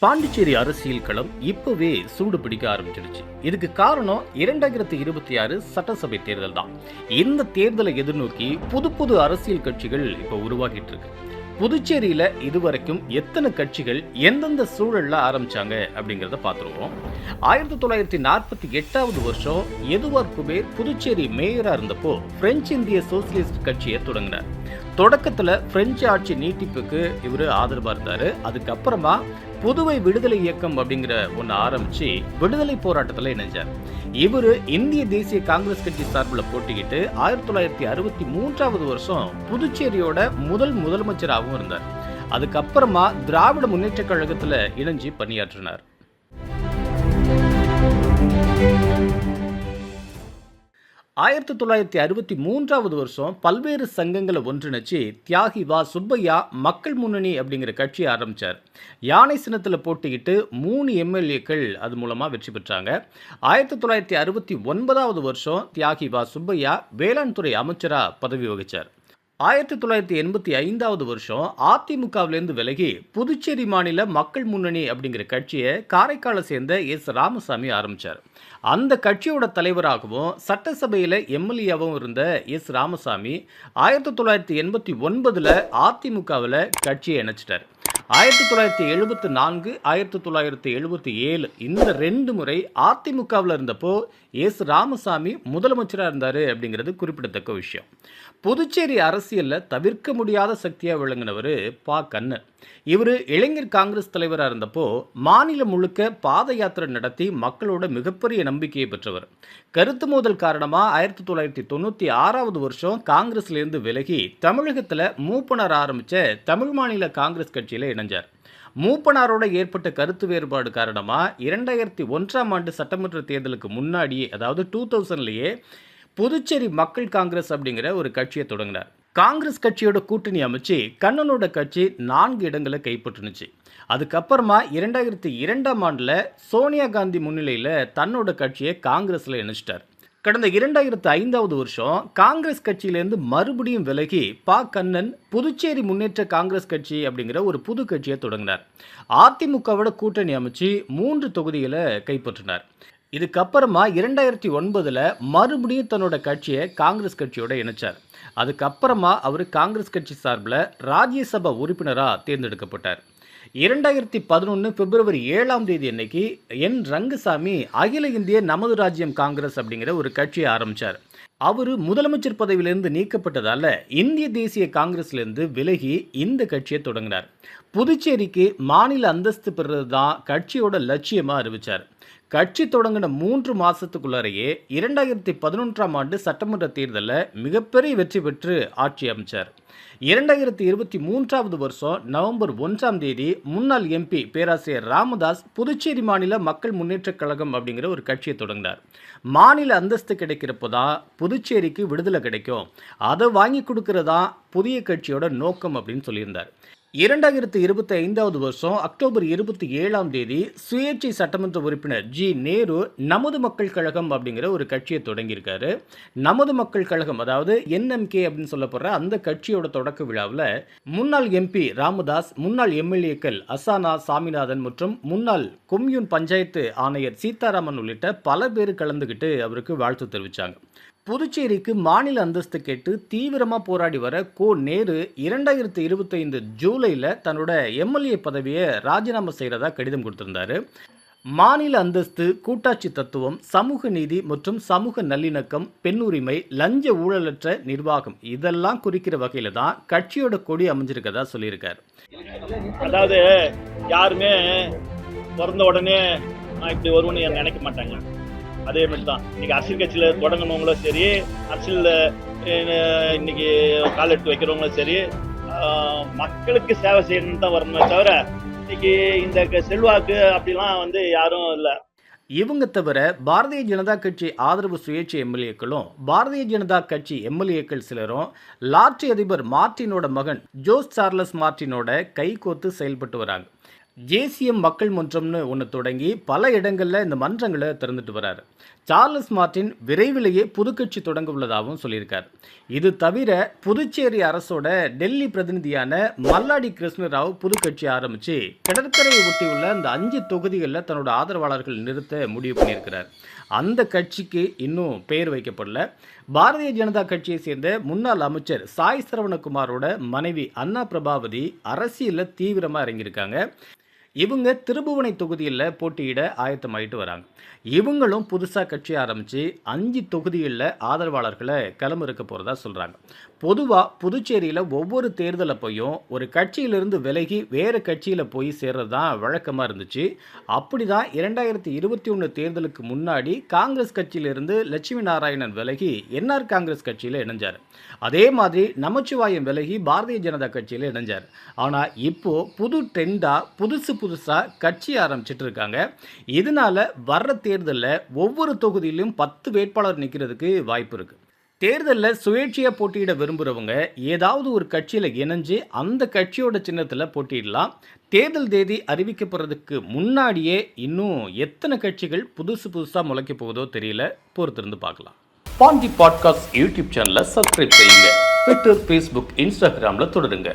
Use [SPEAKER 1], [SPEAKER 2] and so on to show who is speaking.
[SPEAKER 1] பாண்டிச்சேரி அரசியல் களம் இப்பவே சூடு பிடிக்க ஆரம்பிச்சிருச்சு. இதுக்கு காரணம் 2026 சட்டசபை தேர்தல் தான். இந்த தேர்தலை எதிர்நோக்கி புது புது அரசியல் கட்சிகள் இப்ப உருவாகிட்டு இருக்கு. புதுச்சேரியில இதுவரைக்கும் எத்தனை கட்சிகள் எந்தெந்த சூழல்ல ஆரம்பிச்சாங்க அப்படிங்கறத பார்த்துருவோம். 1948வது வருஷம் எதுவார் குபேர் புதுச்சேரி மேயரா இருந்தப்போ பிரெஞ்சு இந்திய சோசியலிஸ்ட் கட்சியை தொடங்கினார். தொடக்கத்துல பிரெஞ்சு ஆட்சி நீட்டிப்புக்கு இவரு ஆதரவா இருந்தாரு. அதுக்கப்புறமா புதுவை விடுதலை இயக்கம் அப்படிங்கிற ஒன்று ஆரம்பிச்சு விடுதலை போராட்டத்தில் இணைஞ்சார். இவரு இந்திய தேசிய காங்கிரஸ் கட்சி சார்பில் போட்டிக்கிட்டு 1963வது வருஷம் புதுச்சேரியோட முதலமைச்சராகவும் இருந்தார். அதுக்கப்புறமா திராவிட முன்னேற்ற கழகத்தில் இணைஞ்சு பணியாற்றினார். 1963வது வருஷம் பல்வேறு சங்கங்களை ஒன்றிணைச்சு தியாகி வா சுப்பையா மக்கள் முன்னணி அப்படிங்கிற கட்சியை ஆரம்பித்தார். யானை சின்னத்தில் போட்டிக்கிட்டு 3 எம்எல்ஏக்கள் அது மூலமாக வெற்றி பெற்றாங்க. 1969வது வருஷம் தியாகி வா சுப்பையா வேளாண் துறை அமைச்சராக பதவி வகித்தார். 1985வது வருஷம் அதிமுகவிலிருந்து விலகி புதுச்சேரி மாநில மக்கள் முன்னணி அப்படிங்கிற கட்சியை காரைக்காலை சேர்ந்த எஸ் ராமசாமி ஆரம்பித்தார். அந்த கட்சியோட தலைவராகவும் சட்டசபையில் எம்எல்ஏவாகவும் இருந்த எஸ் ராமசாமி 1989ல் அதிமுகவில் கட்சியை இணைச்சிட்டார். 1974 1977 இந்த 2 முறை அதிமுகவில் இருந்தப்போ எஸ் ராமசாமி முதலமைச்சராக இருந்தார் அப்படிங்கிறது குறிப்பிடத்தக்க விஷயம். புதுச்சேரி அரசியலில் தவிர்க்க முடியாத சக்தியாக விளங்கினவர் பா. கண்ணன். இவர் இளைஞர் காங்கிரஸ் தலைவராக இருந்தப்போ மாநிலம் முழுக்க பாத யாத்திரை நடத்தி மக்களோட மிகப்பெரிய நம்பிக்கையை பெற்றவர். கருத்து மோதல் காரணமாக 1996வது வருஷம் காங்கிரஸ்லேருந்து விலகி தமிழகத்தில் மூப்பனார் ஆரம்பித்த தமிழ் மாநில காங்கிரஸ் கட்சியில் இணைஞ்சார். மூப்பனாரோட ஏற்பட்ட கருத்து வேறுபாடு காரணமாக 2001ஆம் ஆண்டு சட்டமன்ற தேர்தலுக்கு முன்னாடியே, அதாவது 2000லேயே புதுச்சேரி மக்கள் காங்கிரஸ் அப்படிங்கிற ஒரு கட்சியை தொடங்கினார். காங்கிரஸ் கட்சியோட கூட்டணி அமைச்சு கண்ணனோட கட்சி 4 இடங்களை கைப்பற்றுனுச்சு. அதுக்கப்புறமா 2002ஆம் ஆண்டில் சோனியா காந்தி முன்னிலையில் தன்னோட கட்சியை காங்கிரஸில் இணைச்சிட்டார். கடந்த 2005வது வருஷம் காங்கிரஸ் கட்சியிலேருந்து மறுபடியும் விலகி பா. கண்ணன் புதுச்சேரி முன்னேற்ற காங்கிரஸ் கட்சி அப்படிங்கிற ஒரு புது கட்சியை தொடங்கினார். அதிமுகவோட கூட்டணி அமைச்சு 3 தொகுதிகளை கைப்பற்றினார். இதுக்கப்புறமா 2009ல் மறுபடியும் தன்னோட கட்சியை காங்கிரஸ் கட்சியோட இணைச்சார். அதுக்கப்புறமா அவர் காங்கிரஸ் கட்சி சார்பில் ராஜ்யசபா உறுப்பினராக தேர்ந்தெடுக்கப்பட்டார். 2011 பிப்ரவரி 7ஆம் தேதி அன்னைக்கு என். ரங்கசாமி அகில இந்திய நமது ராஜ்யம் காங்கிரஸ் அப்படிங்கிற ஒரு கட்சியை ஆரம்பித்தார். அவர் முதலமைச்சர் பதவியிலிருந்து நீக்கப்பட்டதால் இந்திய தேசிய காங்கிரஸ்லேருந்து விலகி இந்த கட்சியை தொடங்கினார். புதுச்சேரிக்கு மாநில அந்தஸ்து பெறுறது தான் கட்சியோட லட்சியமாக அறிவித்தார். கட்சி தொடங்கின 3 மாதத்துக்குள்ளாரையே 2011ஆம் ஆண்டு சட்டமன்ற தேர்தலில் மிகப்பெரிய வெற்றி பெற்று ஆட்சி அமைச்சார். 2023வது வருஷம் நவம்பர் 1ஆம் தேதி முன்னாள் எம்பி பேராசிரியர் ராமதாஸ் புதுச்சேரி மாநில மக்கள் முன்னேற்ற கழகம் அப்படிங்கிற ஒரு கட்சியை தொடங்கினார். மாநில அந்தஸ்து கிடைக்கிறப்போ தான் புதுச்சேரிக்கு விடுதலை கிடைக்கும், அதை வாங்கி கொடுக்கறதா புதிய கட்சியோட நோக்கம் அப்படின்னு சொல்லியிருந்தார். 2025வது வருஷம் அக்டோபர் 27ஆம் தேதி சுயேட்சை சட்டமன்ற உறுப்பினர் ஜி. நேரு நமது மக்கள் கழகம் அப்படிங்கிற ஒரு கட்சியை தொடங்கியிருக்காரு. நமது மக்கள் கழகம், அதாவது என்எம்கே அப்படின்னு சொல்லப்படுற அந்த கட்சியோட தொடக்க விழாவில் முன்னாள் எம்பி ராமதாஸ், முன்னாள் எம்எல்ஏக்கள் அசானா, சாமிநாதன் மற்றும் முன்னாள் கொம்யூன் பஞ்சாயத்து ஆணையர் சீதாராமன் உள்ளிட்ட பல பேர் கலந்துக்கிட்டு அவருக்கு வாழ்த்து தெரிவித்தாங்க. புதுச்சேரிக்கு மாநில அந்தஸ்து கேட்டு தீவிரமாக போராடி வர கோ. நேரு 2025 ஜூலையில் தன்னோட எம்எல்ஏ பதவியை ராஜினாமா செய்கிறதா கடிதம் கொடுத்திருந்தாரு. மாநில அந்தஸ்து, கூட்டாட்சி தத்துவம், சமூக நீதி மற்றும் சமூக நல்லிணக்கம், பெண் உரிமை, லஞ்ச ஊழலற்ற நிர்வாகம் இதெல்லாம் குறிக்கிற வகையில் தான் கட்சியோட கொடி அமைஞ்சிருக்கதா சொல்லியிருக்காரு.
[SPEAKER 2] அதாவது யாருமே பிறந்த உடனே நான் இப்படி வருவேன்னு நினைக்க மாட்டாங்க. அதே மாதிரி தான் இன்னைக்கு அரசியல் கட்சியில் தொடங்கினவங்களும் சரி, அரசியலில் இன்னைக்கு கால் எடுத்து வைக்கிறவங்களும் சரி, மக்களுக்கு சேவை செய்யணும்னு தான் வரணுமே தவிர இன்னைக்கு இந்த செல்வாக்கு அப்படிலாம் யாரும் இல்லை.
[SPEAKER 1] இவங்க தவிர பாரதிய ஜனதா கட்சி ஆதரவு சுயேட்சை எம்எல்ஏக்களும் பாரதிய ஜனதா கட்சி எம்எல்ஏக்கள் சிலரும் லாட்டரி அதிபர் மார்டினோட மகன் ஜோஸ் சார்லஸ் மார்டினோட கைகோத்து செயல்பட்டு வராங்க. ஜேசிஎம் மக்கள் மன்றம்னு ஒன்று தொடங்கி பல இடங்களில் இந்த மன்றங்களை திறந்துட்டு வராரு. சார்லஸ் மார்டின் விரைவிலேயே புதுக்கட்சி தொடங்க உள்ளதாகவும் சொல்லியிருக்கார். இது தவிர புதுச்சேரி அரசோட டெல்லி பிரதிநிதியான மல்லாடி கிருஷ்ணராவ் புதுக்கட்சி ஆரம்பித்து கடற்கரையை ஒட்டியுள்ள அந்த 5 தொகுதிகளில் தன்னோட ஆதரவாளர்கள் நிறுத்த முடிவு பண்ணியிருக்கிறார். அந்த கட்சிக்கு இன்னும் பெயர் வைக்கப்படல. பாரதிய ஜனதா கட்சியை சேர்ந்த முன்னாள் அமைச்சர் சாய் சரவணகுமாரோட மனைவி அண்ணா பிரபாவதி அரசியலில் தீவிரமாக இறங்கியிருக்காங்க. இவங்க திருபுவனை தொகுதியில் போட்டியிட ஆயத்தமாயிட்டு வராங்க. இவங்களும் புதுசாக கட்சி ஆரம்பித்து 5 தொகுதிகளில் ஆதரவாளர்களை களமிறக்க போகிறதா சொல்கிறாங்க. பொதுவாக புதுச்சேரியில் ஒவ்வொரு தேர்தல் அப்பையும் ஒரு கட்சியிலிருந்து விலகி வேறு கட்சியில் போய் சேர்றது தான் வழக்கமாக இருந்துச்சு. அப்படி தான் 2021 தேர்தலுக்கு முன்னாடி காங்கிரஸ் கட்சியிலிருந்து லட்சுமி நாராயணன் விலகி என்ஆர் காங்கிரஸ் கட்சியில் இணைஞ்சார். அதே மாதிரி நமச்சிவாயம் விலகி பாரதிய ஜனதா கட்சியில் இணைஞ்சார். ஆனால் இப்போது புது ட்ரெண்டாக புதுசாக கட்சி ஆரம்பிச்சிட்டு இருக்காங்க. இதனால வர்ற தேர்தலில் ஒவ்வொரு தொகுதியிலும் 10 வேட்பாளர் நிற்கிறதுக்கு வாய்ப்பு இருக்குது. தேர்தலில் சுயேட்சையாக போட்டியிட விரும்புகிறவங்க ஏதாவது ஒரு கட்சியில் இணைஞ்சு அந்த கட்சியோட சின்னத்தில் போட்டியிடலாம். தேர்தல் தேதி அறிவிக்கப்படுறதுக்கு முன்னாடியே இன்னும் எத்தனை கட்சிகள் புதுசாக முளைக்க போகுதோ தெரியல. பொறுத்திருந்து பார்க்கலாம். பாண்டி பாட்காஸ்ட் யூடியூப் சேனலை சப்ஸ்கிரைப் செய்யுங்க. ட்விட்டர், ஃபேஸ்புக், இன்ஸ்டாகிராமில் தொடருங்க.